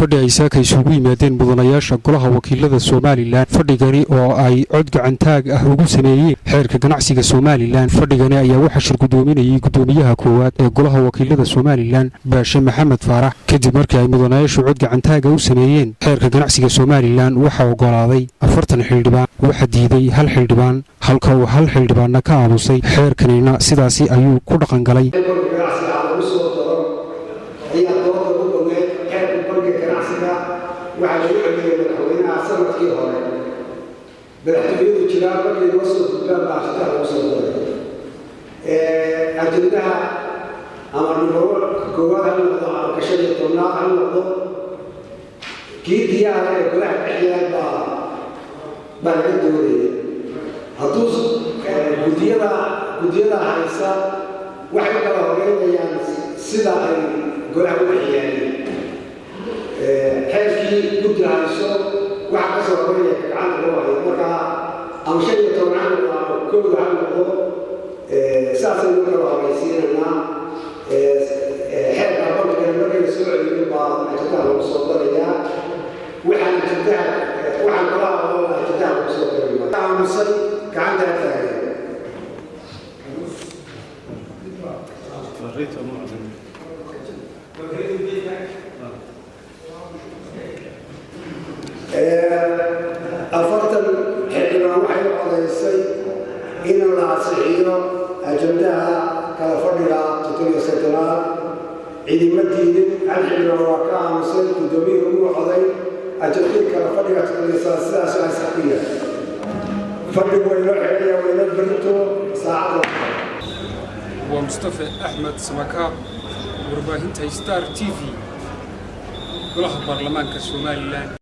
fadhi ay saaka isugu yimaadeen mudanayaasha golaha wakiilada Somaliland fadhigani oo ay cod gacantaag ah ugu sameeyeen xeerka ganacsiga Somaliland fadhigani ayaa waxa shir gudoominayay gudoomiyaha koowaad ee golaha wakiilada Somaliland Baashe Maxamed Faarax kadib markii ay mudanayaashu cod gacantaag u sameeyeen xeerka ganacsiga Somaliland waxa ogolaaday 40 xildhibaan waxa diiday hal xildhibaan halka uu hal xildhibaanna ka aamusay xeerkanina sidaasi ayuu ku dhaqan galay waxaa lagu celiyay madaxweynaha sanadkii hore madaxtooyadu jiraan markay noo soo gudbaan baashida lagu soo daray ajendaha ama numaro koowaad ha noqdo ama ka 15 ha noqdo kii diyaara ee golaha dhexyaal baa laga doonaya hadduu guddiyada haysa waxay kala horeynayaan sida ay golaha u dhexyaaleen xeerkii guddi hayso waxa ka soo horeeya gacanta loo hayo markaa ama 15 ama kooda ha noqdo saasaynu kala horeysiinaynaa xeerka bankiga markay soo celiyo baa ajendaha lagu soo darayaa waxaan kala hadloo ajendaha lagu soo darayaa aamusay gacanta taagay afartan xildhibaan waxay codaysay in la ansixiyo ajendaha kala fadhiga 17aad ciidamo diidin hal xildhibaan waa ka aamusay gudoomiyuhu uu coday ajendihii kala fadhiga 17aad sidaas ay saxiya fadhigu way loo xeeyaa wayna berito saacada waa Mustafa Ahmed Samaka warbaahinta Star TV golaha baarlamaanka Somaliland.